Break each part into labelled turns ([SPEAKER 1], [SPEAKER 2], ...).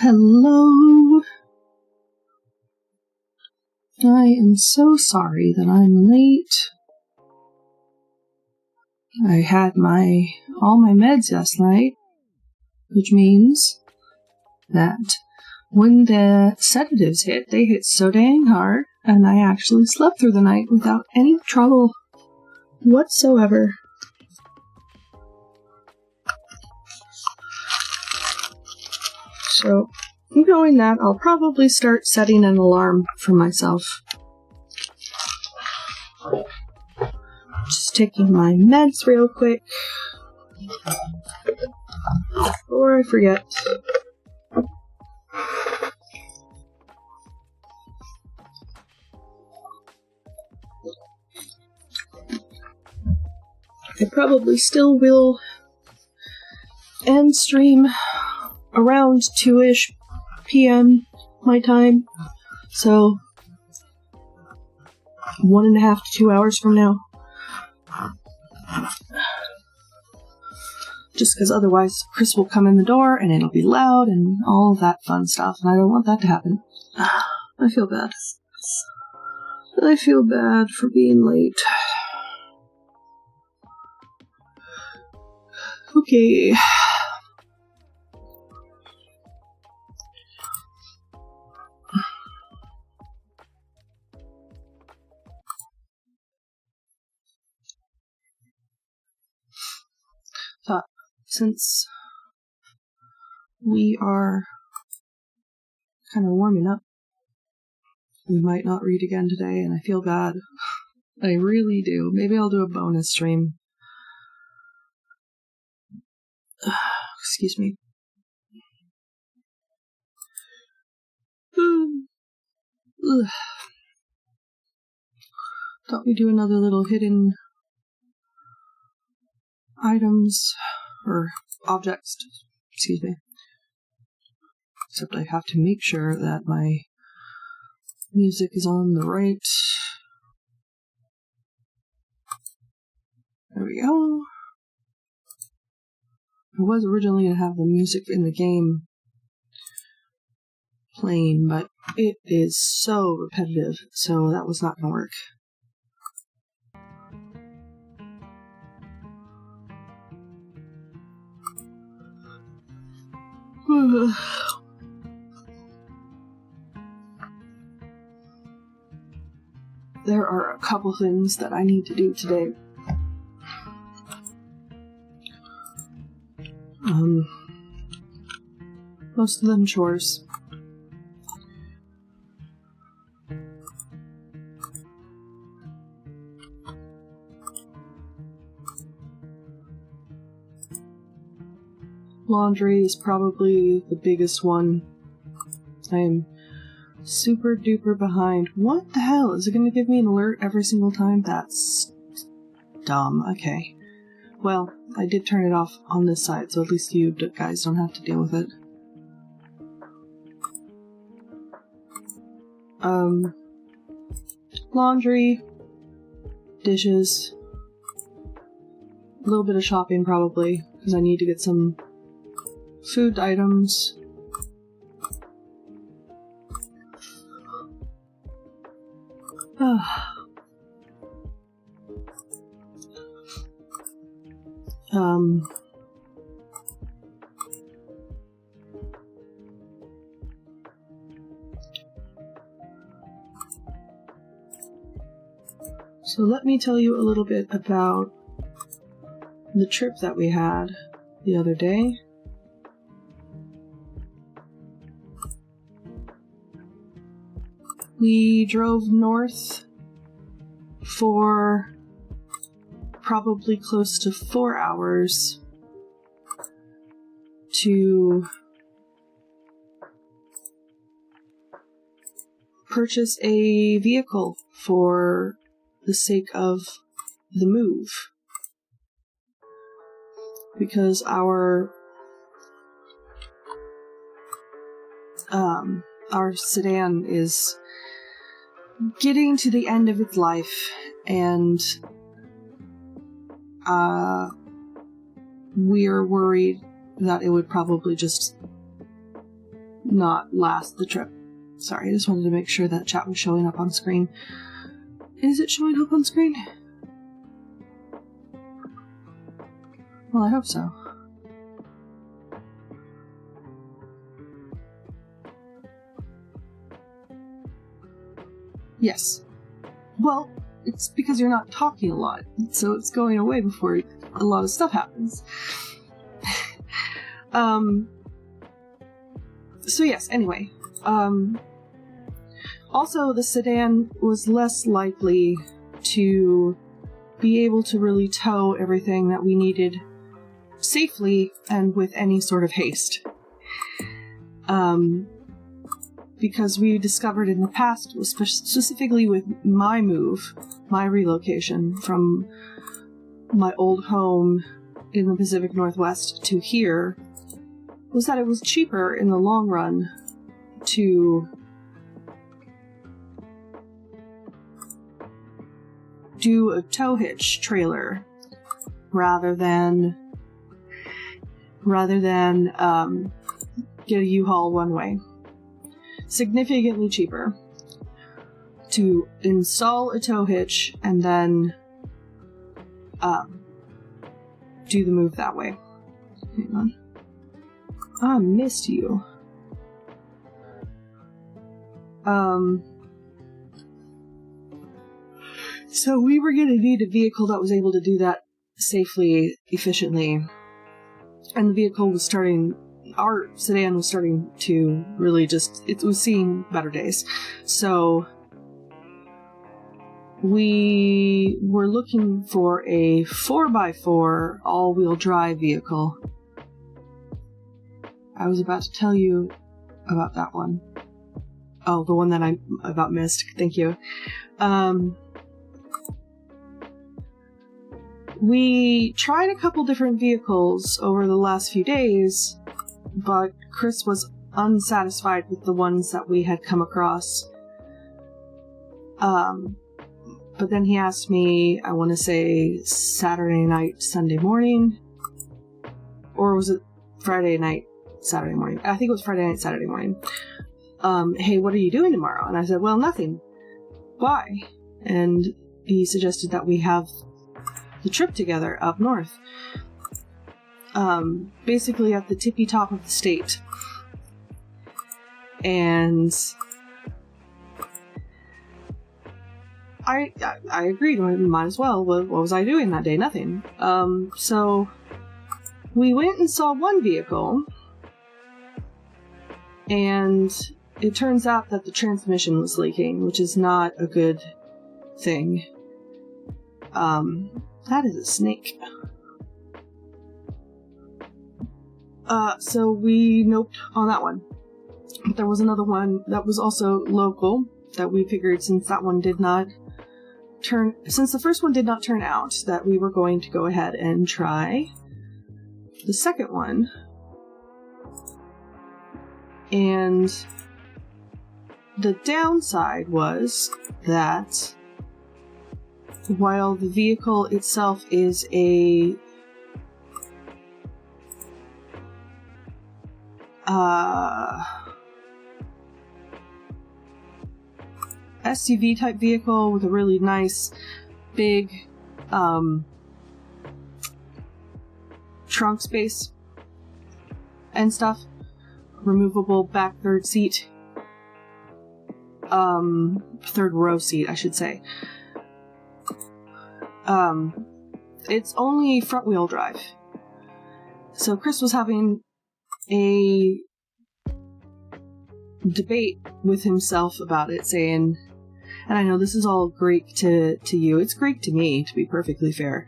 [SPEAKER 1] Hello. I am so sorry that I'm late. I had all my meds last night, which means that when the sedatives hit, they hit so dang hard, and I actually slept through the night without any trouble whatsoever. So, knowing that, I'll probably start setting an alarm for myself. Just taking my meds real quick before I forget. I probably still will end stream around 2-ish p.m. my time, so 1.5 to 2 hours from now. Just because otherwise Chris will come in the door and it'll be loud and all of that fun stuff, and I don't want that to happen. I feel bad. I feel bad for being late. Okay. Thought, since we are kind of warming up, we might not read again today, and I feel bad. I really do. Maybe I'll do a bonus stream. Excuse me. Thought we'd do another little hidden items or objects. Excuse me. Except I have to make sure that my music is on the right. There we go. I was originally going to have the music in the game playing, but it is so repetitive, so that was not going to work. There are a couple things that I need to do today. Most of them chores. Laundry is probably the biggest one. I am super duper behind. What the hell? Is it going to give me an alert every single time? That's dumb. Okay. Well, I did turn it off on this side, so at least you guys don't have to deal with it. Laundry, dishes, a little bit of shopping probably, because I need to get some food items. So let me tell you a little bit about the trip that we had the other day. We drove north for probably close to 4 hours to purchase a vehicle for the sake of the move. Because our sedan is getting to the end of its life, and we're worried that it would probably just not last the trip. Sorry, I just wanted to make sure that chat was showing up on screen. Is it showing up on screen? Well, I hope so. Yes. Well, it's because you're not talking a lot, so it's going away before a lot of stuff happens. So yes, anyway. Also, the sedan was less likely to be able to really tow everything that we needed safely and with any sort of haste. Because we discovered in the past, specifically with my move, my relocation from my old home in the Pacific Northwest to here, was that it was cheaper in the long run to do a tow hitch trailer rather than get a U-Haul one way. Significantly cheaper to install a tow hitch and then do the move that way. Hang on. I missed you. So we were going to need a vehicle that was able to do that safely, efficiently. And the vehicle was starting, our sedan was starting to really just, it was seeing better days. So we were looking for a 4x4 all-wheel drive vehicle. I was about to tell you about that one. Oh, the one that I about missed. Thank you. We tried a couple different vehicles over the last few days, but Chris was unsatisfied with the ones that we had come across. But then he asked me, I want to say Saturday night, Sunday morning, or was it Friday night, Saturday morning? I think it was Friday night, Saturday morning. Hey, what are you doing tomorrow? And I said, well, nothing. Why? And he suggested that we have the trip together up north. Basically at the tippy top of the state. And I agreed, might as well. What was I doing that day? Nothing. So we went and saw one vehicle, and it turns out that the transmission was leaking, which is not a good thing. That is a snake. So we noped on that one. But there was another one that was also local that we figured, since that one did not since the first one did not turn out, that we were going to go ahead and try the second one. And the downside was that while the vehicle itself is a SUV type vehicle with a really nice big trunk space and stuff, removable back third seat, third row seat, I should say. It's only front wheel drive. So Chris was having a debate with himself about it, saying, and I know this is all Greek to you, it's Greek to me, to be perfectly fair.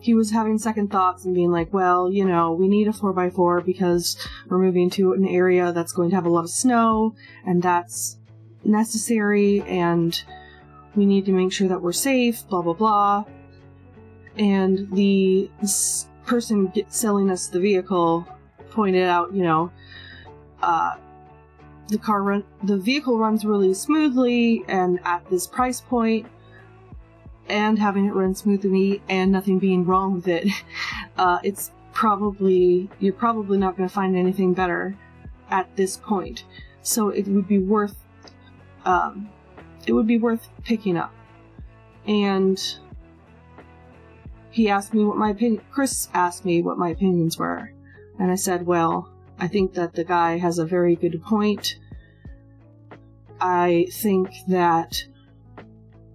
[SPEAKER 1] He was having second thoughts and being like, well, you know, we need a 4x4 because we're moving to an area that's going to have a lot of snow, and that's necessary, and we need to make sure that we're safe, blah, blah, blah. And the person selling us the vehicle pointed out, you know, the vehicle runs really smoothly, and at this price point, and having it run smoothly and nothing being wrong with it, it's you're probably not going to find anything better at this point. So it would be worth picking up. And he asked me what my opinion. Chris asked me what my opinions were, and I said, well, I think that the guy has a very good point. I think that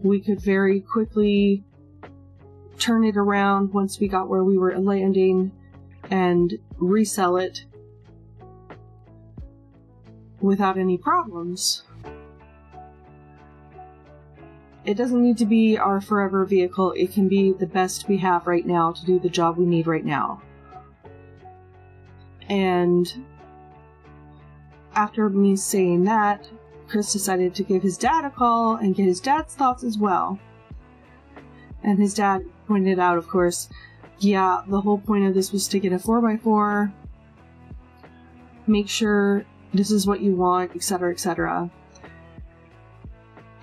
[SPEAKER 1] we could very quickly turn it around once we got where we were landing and resell it without any problems. It doesn't need to be our forever vehicle. It can be the best we have right now to do the job we need right now. And after me saying that, Chris decided to give his dad a call and get his dad's thoughts as well. And his dad pointed out, of course, yeah, the whole point of this was to get a 4x4, make sure this is what you want, etc., etc.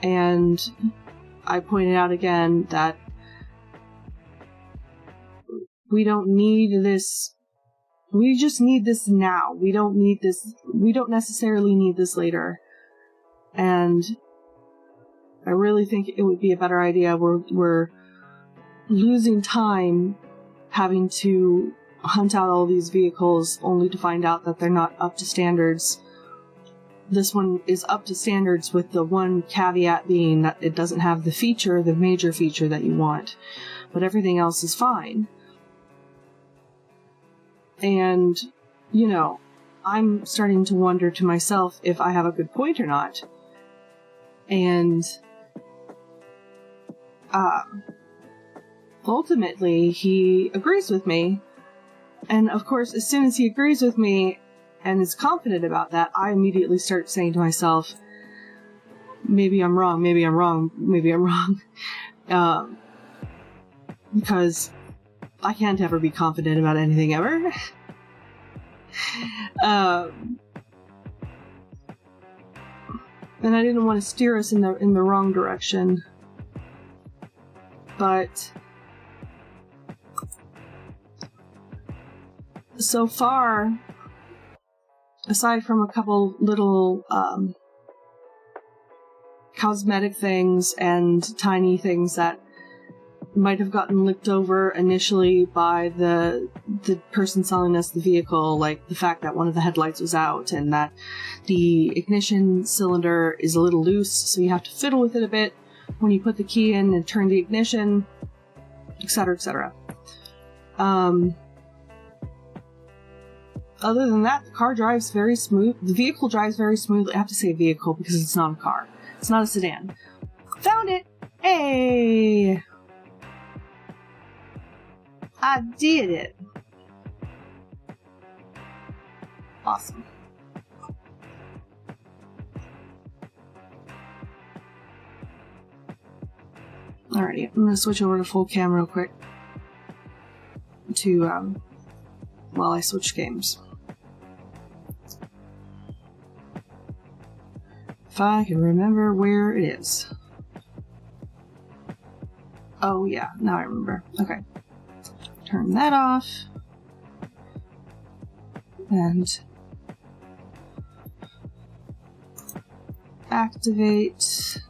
[SPEAKER 1] And I pointed out again that we don't need this. We just need this now. We don't need this. We don't necessarily need this later. And I really think it would be a better idea. We're losing time having to hunt out all these vehicles only to find out that they're not up to standards. This one is up to standards with the one caveat being that it doesn't have the major feature that you want. But everything else is fine. And, I'm starting to wonder to myself if I have a good point or not. And, ultimately, he agrees with me. And, of course, as soon as he agrees with me and is confident about that, I immediately start saying to myself, maybe I'm wrong, maybe I'm wrong, maybe I'm wrong. Because I can't ever be confident about anything ever. And I didn't want to steer us in the wrong direction. But so far, aside from a couple little cosmetic things and tiny things that might have gotten looked over initially by the person selling us the vehicle, like the fact that one of the headlights was out and that the ignition cylinder is a little loose, so you have to fiddle with it a bit when you put the key in and turn the ignition, etc., etc. Other than that, the car drives very smooth. The vehicle drives very smoothly. I have to say vehicle because it's not a car. It's not a sedan. Found it! Hey! I did it! Awesome. Alrighty, I'm gonna switch over to full cam real quick to, while I switch games. If I can remember where it is. Oh yeah, now I remember. Okay. Turn that off. And activate.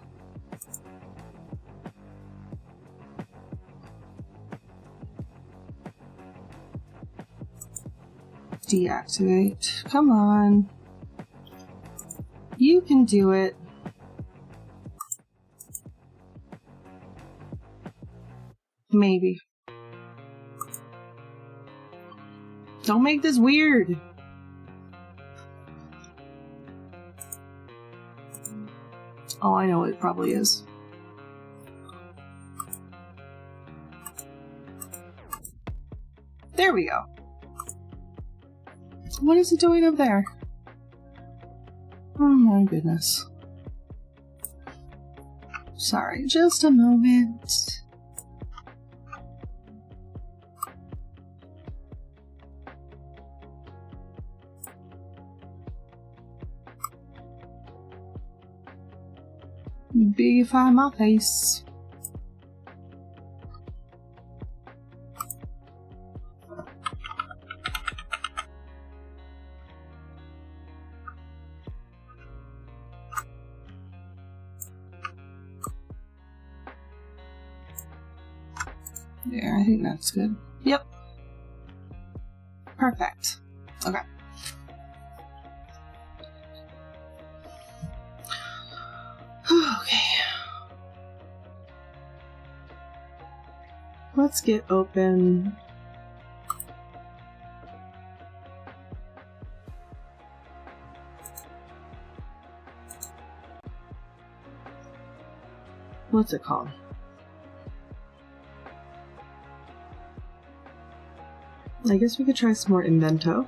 [SPEAKER 1] Deactivate. Come on. You can do it. Maybe. Don't make this weird. Oh, I know what it probably is. There we go. What is it doing up there? Oh my goodness. Sorry, just a moment. Beautify my face. There, I think that's good. Yep. Perfect. Okay. Okay. Let's get open. What's it called? I guess we could try some more Invento.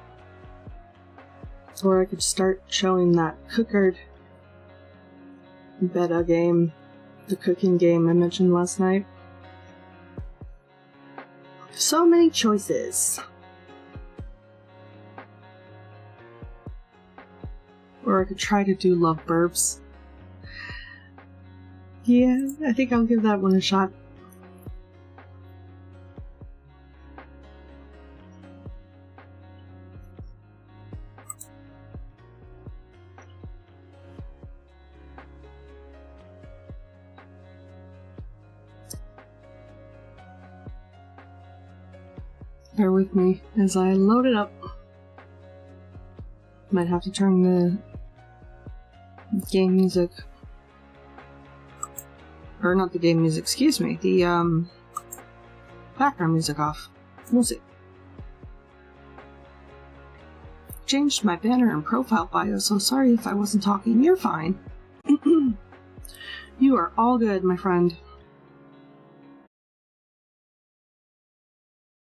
[SPEAKER 1] Or I could start showing that Cookard beta game, the cooking game I mentioned last night. So many choices. Or I could try to do Love Burbs. Yeah, I think I'll give that one a shot. Bear with me as I load it up. Might have to turn the game music, or not the game music, excuse me, the background music off. We'll see. Changed my banner and profile bio, so sorry if I wasn't talking. You're fine. You are all good, my friend.